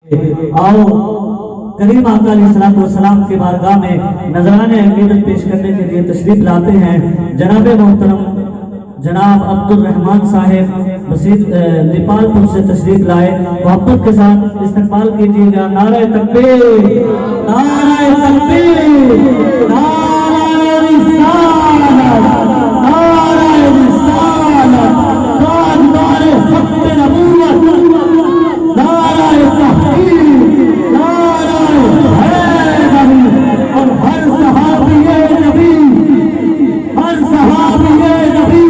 आओ करीम आका अलैहिस्सलाम की बारगाह में नजराने अकीदत पेश करने के लिए तशरीफ लाते हैं जनाब मोहतरम जनाब अब्दुल रहमान साहिब मसीद नेपालपुर से तशरीफ लाए। मोहब्बत के साथ इस्तकबाल कीजिएगा। नारे तकबीर, नारे तकबीर, नारे रिसालत, नारे रिसालत, नारे हक़्क़े नबूवत, नारे तहक़ीक़, नारे हैदरी और हर सहाबिए नबी, हर सहाबिए नबी।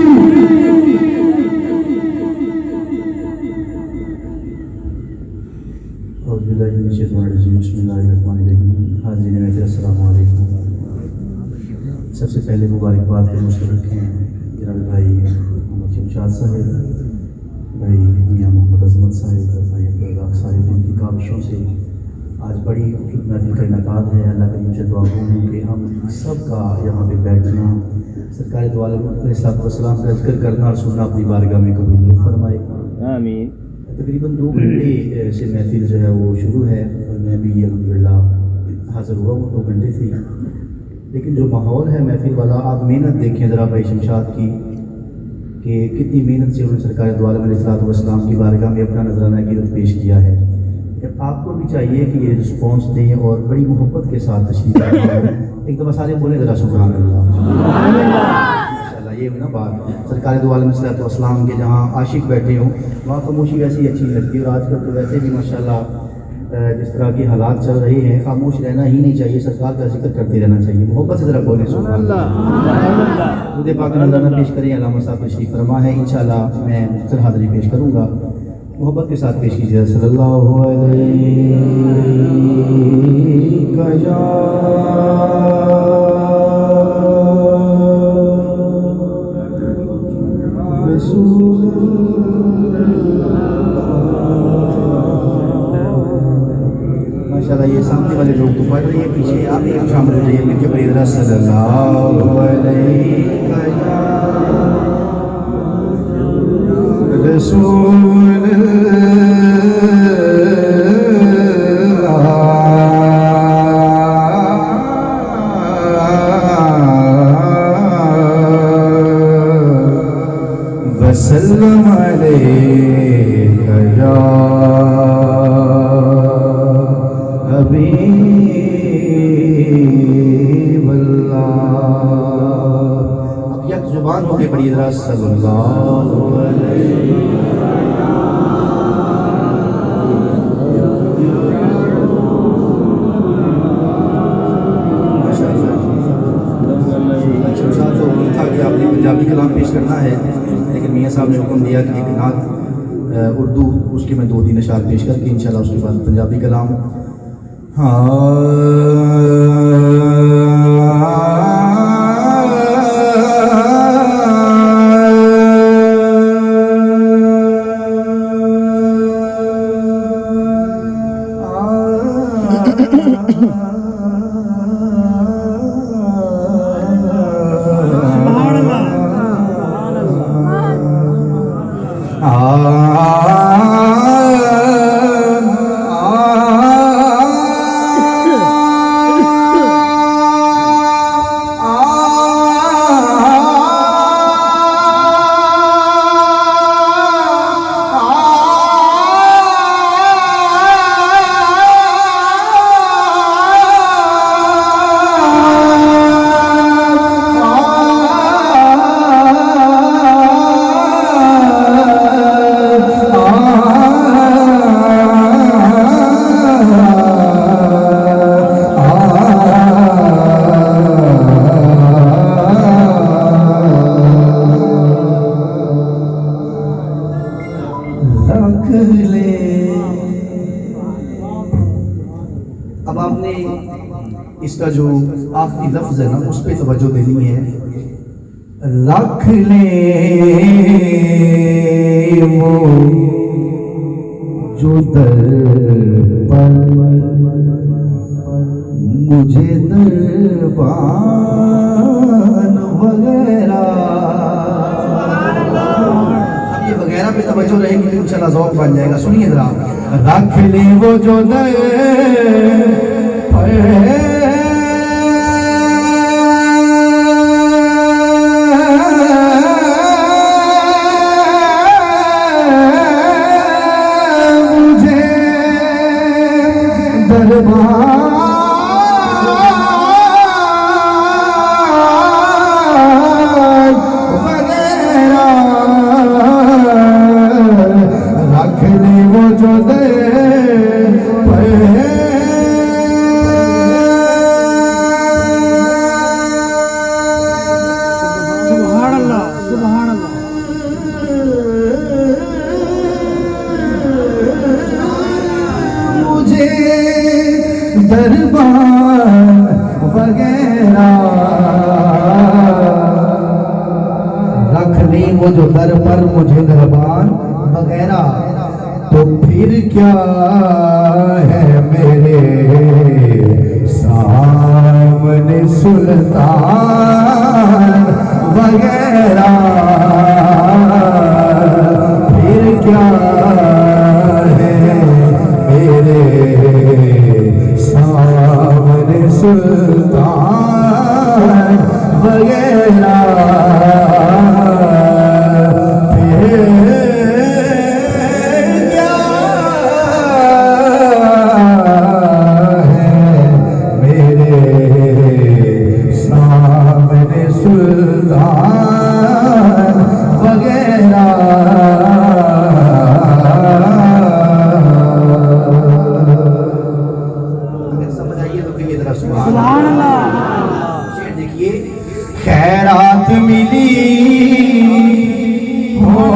सबसे पहले मुबारकबाद के मुश्किल रखें जनाब भाई मोहम्मद शमशाद साहिब, भाई मियाँ मोहम्मद अजमत साहिब और भाई अब्दुल साहिब, जिनकी काविशों से आज बड़ी महफिल का इनेकाद है। अल्लाह करीम से दुआ हूँ कि हम सब का यहाँ पे बैठना, सरकार दो आलम अलैहिस्सलाम का जिक्र करना और सुनना अपनी बारगाह में कबूल फरमाए। आमीन। तकरीबन 2 घंटे से महफिल जो है वो शुरू है और मैं भी अल्हम्दुलिल्लाह हाज़िर हुआ हूँ। 2 घंटे से, लेकिन जो माहौल है महफिल वाला, आप मेहनत देखें ज़रा भाई शमशाद की कि कितनी मेहनत से उन्होंने सरकार दो आलम अलैहिस्सलाम की बारगाह में अपना नजराना अक़ीदत पेश किया है। आपको भी चाहिए कि ये रिस्पॉन्स दें और बड़ी मोहब्बत के साथ तशरीफ़ लाएं। एक दफ़ा सारे बोले ज़रा सुभान अल्लाह। ये ना बात सरकार दो आलम अलैहिस्सलाम के जहाँ आशिक बैठे हों वहाँ खामोशी वैसे ही अच्छी लगती है। और आजकल तो वैसे भी माशाल्लाह जिस तरह के हालात चल रहे हैं, खामोश रहना ही नहीं चाहिए, सरकार का जिक्र करते रहना चाहिए। मोहब्बत से ज़रा बोलें सुभान अल्लाह। खुद पाक नज़राना पेश करें, अल्लामा साहब तशरीफ़ फरमा है, इंशाअल्लाह मैं मुख्तसर हाज़िरी पेश करूँगा। मोहब्बत के साथ पेश कीजिए। सल्लल्लाहु अलैहि माशाल्लाह। ये सामने वाले लोग तो पढ़ रही है, पीछे आप भी शामिल हो जाइए मिलकर पढ़िए सल्लल्लाहु अलैहि रसूल। वसल्लम अलैका या हबीबल्लाह। अब यक जुबान होके पढ़िए ज़रा सल्लल्लाहु अलैहि। आपने पंजाबी कलाम पेश करना है, लेकिन मियाँ साहब ने हुक्म दिया कि एक नात उर्दू, उसके मैं 2-3 अशार पेश करके इंशाल्लाह उसके बाद पंजाबी कलाम। अब आपने इसका जो आखिरी लफ्ज है ना उस पर तवज्जो देनी है। रख ले वो जो दर पर मुझे दरबान वगैरह। अब ये वगैरह पे तवज्जो रहेगी तो इंशाल्लाह ज़ौक़ बन जाएगा। सुनिए जरा। रख ले वो जो दर पर मुझे दरबार वगैरह रख ले वो जो दर दरबार वगैरह रख ली वो जो दर पर मुझे दरबार वगैरह तो फिर क्या है मेरे सामने सुल्तान वगैरह फिर क्या है मेरे सामने सुल्तान वगैरह फिर क्या है मेरे सामने सुल्तान वगैरह। सुभान अल्लाह। शेर देखिए, खैरात मिली हो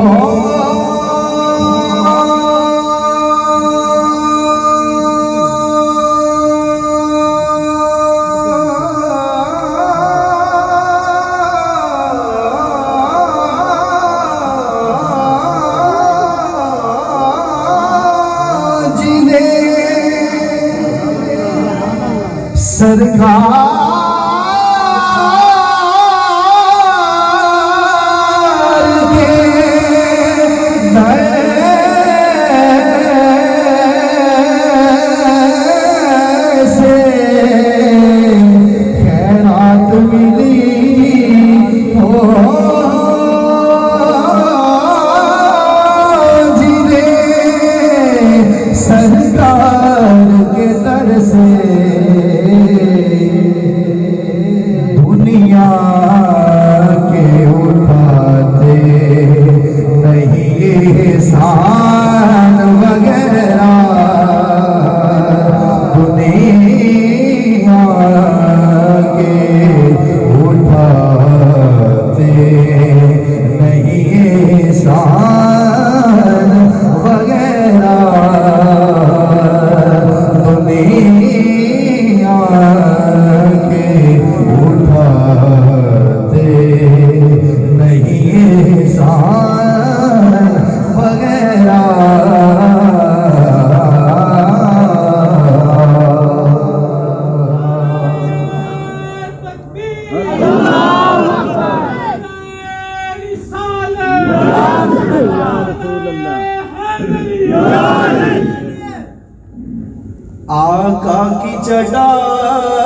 सरकार के दर से खैरात मिली हो जिन्हें सरकार के दर से दुनिया के उठाते नहीं एहसान वगैरह दुनिया के उठाते नहीं एहसान वगैरह दुनिया के उठाते नहीं एहसान वगैरह। आका की चटाई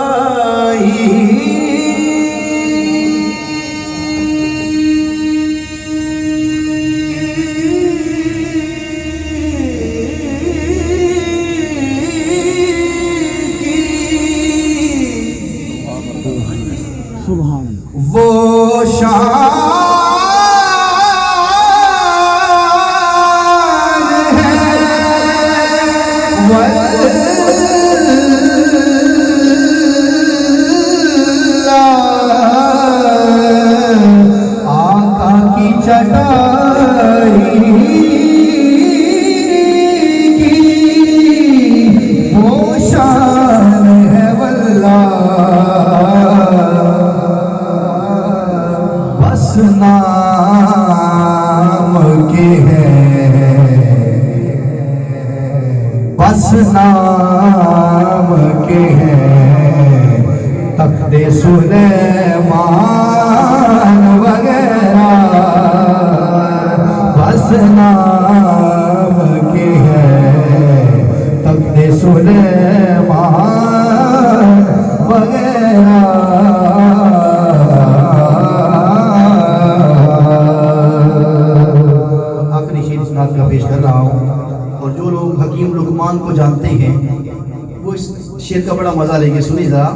सुभान वो शान है आका की चटाई की वो शान है वल्लाह बस नाम के हैं बस नाम के हैं तख्ते सुलेमान वगैरह बस नाम के हैं सुलेमान वगैरह। आखिरी शेर इस नात का पेश कर रहा हूँ, और जो लोग हकीम लुकमान को जानते हैं वो इस शेर का बड़ा मजा लेंगे। सुनिए जरा।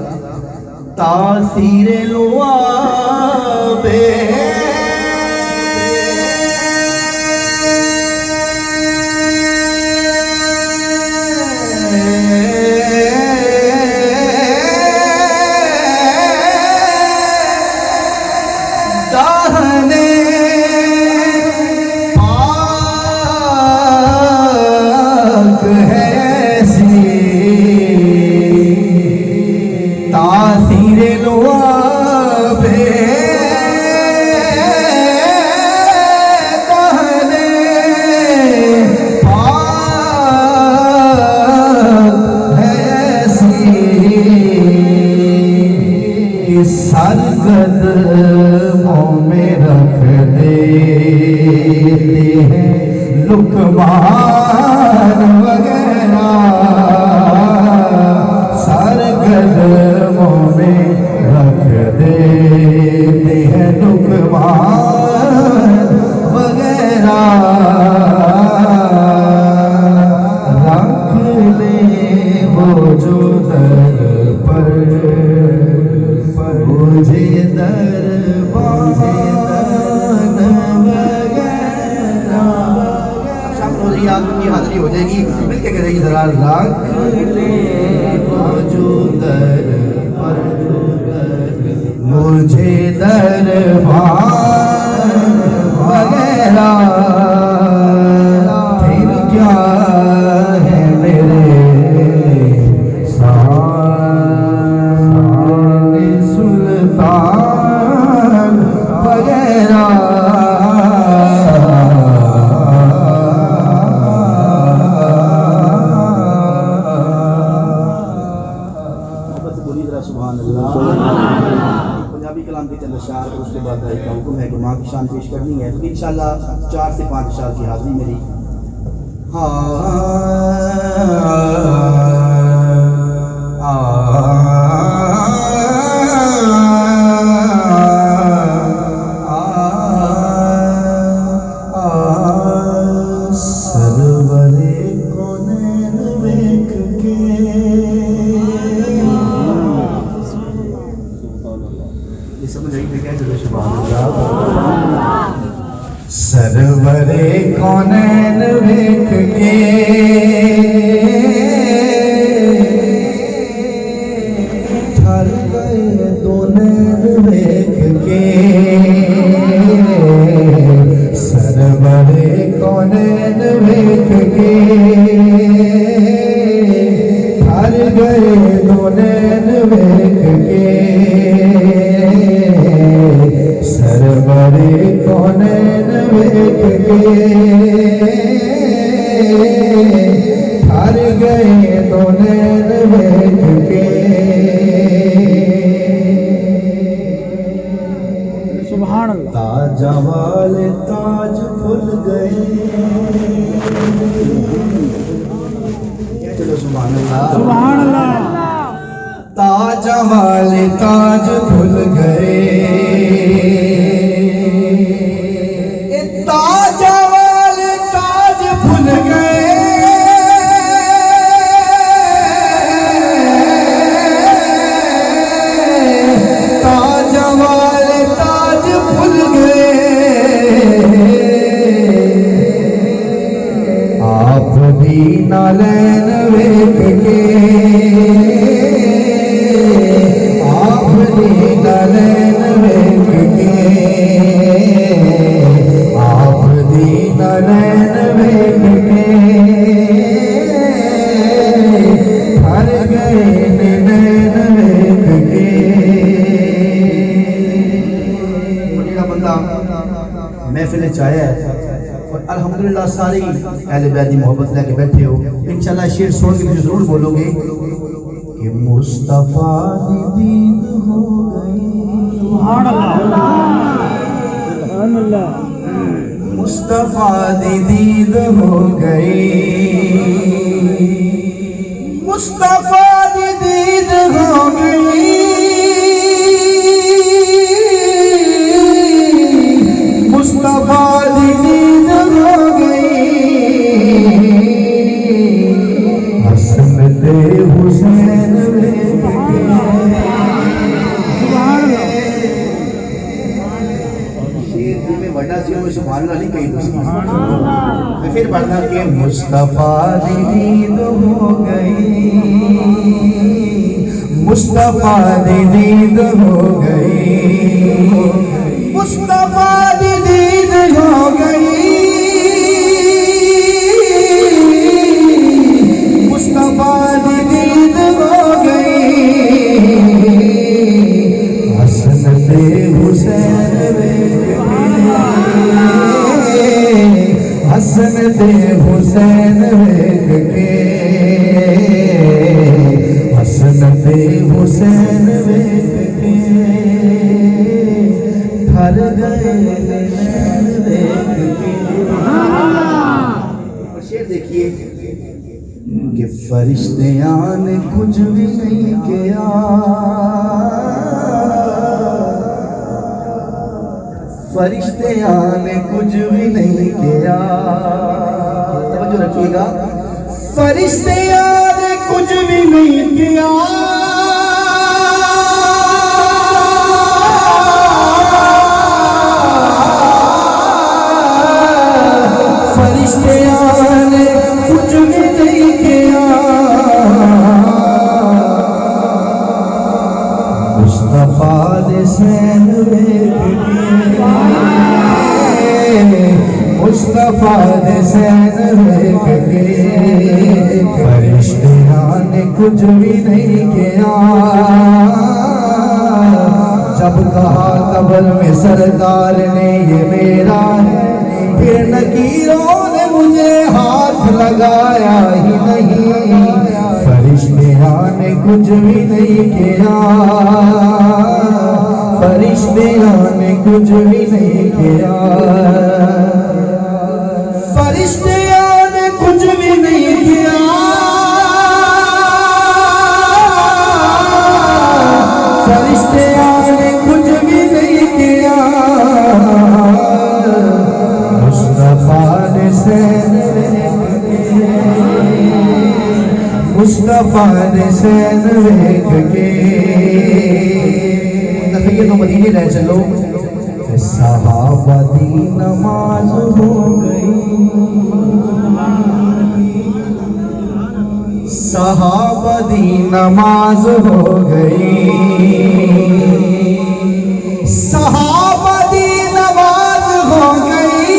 तासीरे लुआबे दाहने पाक है सी तासीरे लुआबे दाहने पाक है सी सरकदमों में रख देते हैं लुकमान वगैरह। सरकदमों में रख देते हैं लुकमान वगैरह। रख ले वो जो दर पर मुझे दरबान वगैरह। शाम को की हाजिरी हो जाएगी, मिलके करेगी जरा। रख ले वो जो दर पर मुझे दरबान वगैरह। फिर क्या है मेरे सुल्तान वगैरह। पंजाबी कलाम के चंद अशार, उसके बाद भाई का हुक्म है कि माँ की शान पेश करनी है। तो इंशाल्लाह 4 से 5 अशार की हाजिरी मेरी। सरवरे कौनैन देख के ये समझ आई क्या चलो। सुभान अल्लाह। सरवरे कौनैन देख के ठर गए दो नैन देख के। सरवरे कौनैन देख के ठर गए दो नैन देख के। सरवरे कौनैन देख के ठर गए दो नैन देख के। सुभान अल्लाह। ताजा वाले ताज भूल गए। चलो सुभान अल्लाह। सुभान अल्लाह। ताजा वाले ताज भूल गए। ताजा वाले ताज भूल गए। ताजा वाले ताज भूल गए। आप भी नालैन वेख के। आप भी नालैन वेख के। आप भी नालैन वेख के हर गए नैन वेख के। मुझे बंदा महफिल चाया है और अल्हम्दुलिल्लाह सारी अहले बैत की मोहब्बत लेके बैठे हो। इंशाल्लाह शेर सुन के मुझे जरूर बोलोगे कि मुस्तफा दी दीद हो गई। सुभान अल्लाह। सुभान अल्लाह। मुस्तफा दी दीद हो गई। मुस्तफा दी दीद हो गई, मुस्तफा दी दीद हो गई, हसनते हुसैन नहीं कही मैं फिर पढ़ना कि मुस्तफा दी दीद हो गई, मुस्तफा दी दीद हो गई, मुस्तफा दी दीद हो गई, मुस्तफा दी दीद हो गई, हसनते हुसैन हसनते हुसैन वेख के, हसनते हुसैन वेख के ठर गए नैन देख के। और शेर देखिए कि फरिश्तियां ने कुछ भी नहीं किया, फरिश्तियां ने कुछ भी नहीं किया, तवज्जो रखिएगा, फरिश्तियां ने कुछ भी नहीं किया, फरिश्तियां ने कुछ भी नहीं किया, मुस्तफा दे सैन मुस्तफा दे सैन वेख के, फरिश्तियां ने कुछ भी नहीं किया, जब कहा कब्र में सरकार ने ये मेरा है, फिर नकीरों ने मुझे हाथ लगाया ही नहीं, फरिश्तियां ने कुछ भी नहीं किया, फरिश्तियां ने कुछ भी नहीं किया, फरिश्तियां ने कुछ भी नहीं किया, फरिश्तियां ने कुछ भी नहीं किया, मुस्तफा ने सैन मुस्तफा ने सैन वेख के, तो मदीने ले चलो, सहाबा दी नमाज हो गई, सहाबा दी नमाज हो गई, सहाबा दी नमाज हो गई,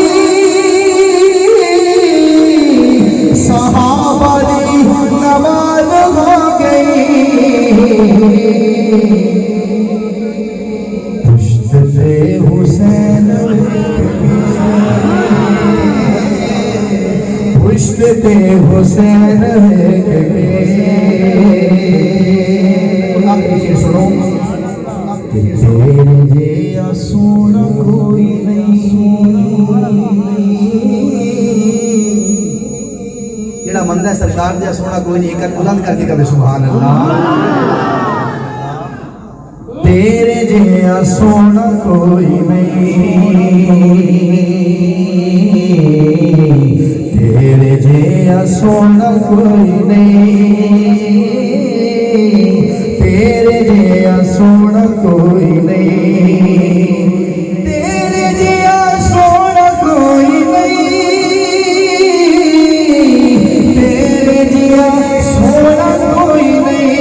सहाबा दी नमाज हो गई, पुश्ते हुसैन पुश्ते हुसैन सुनो, तेरे जिया सोना कोई नहीं, जेड़ा मंदा है सरकार जिया सोना कोई नहीं, एक बुलंद करके कभी सुभान अल्लाह, तेरे जिया सोना कोई नहीं, तेरे जिया सोना कोई नहीं, तेरे जिया सोना कोई नहीं, तेरे जिया सोना कोई नहीं, तेरे जिया सोना कोई नहीं,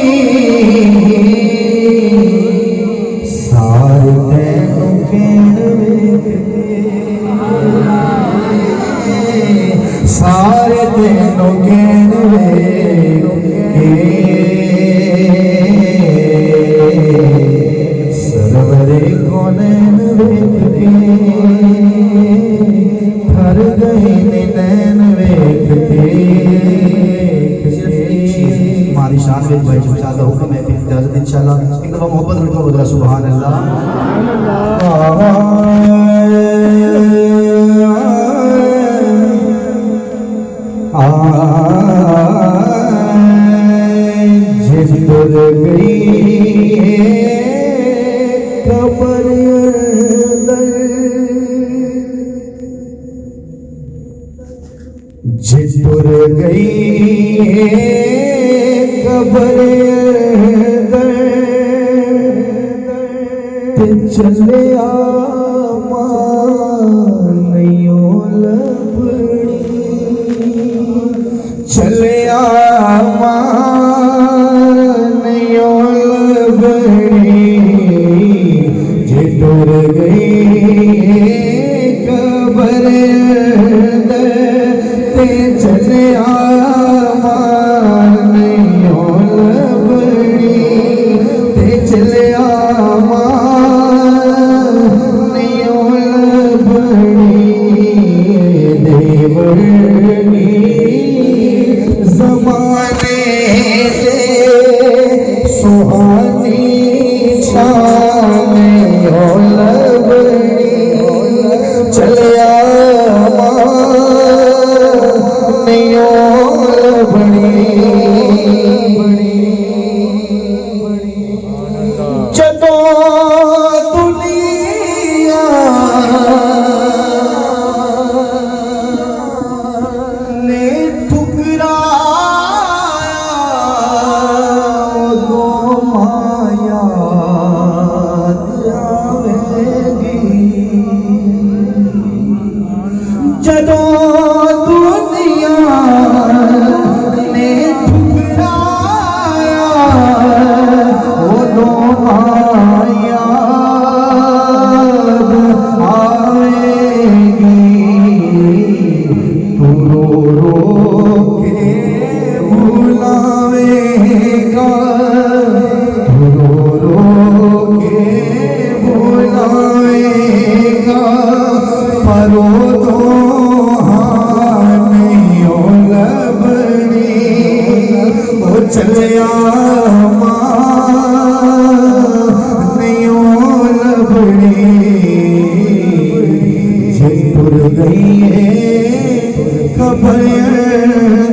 सारे तेनों कहण सारे तेनों कहण सरवरे कौनैन वेख के ठर गए नैन वेख के। हमारी शान में भाई इंशाअल्लाह हुक्म है, फिर इजाजत इंशाअल्लाह एक दफा मोहब्बत रखो, बोला सुभान अल्लाह। कब्र ते चले मानियों लबड़ी चले मानियों लबड़ी जे डर गई कब्र ते चले मानियों लबड़ी ते चले ज़माने से सुहानी छामे लबड़ी चलिया लबड़ी जदों दुनिया ने माया जावेगी जदों दुनिया ने ठुकराया उदों माया आवेगी तू रो रो के बुलावेगा परो तो हानियों लबड़ी वो चलिया मानियों लबड़ी जे तुर गई है कब्र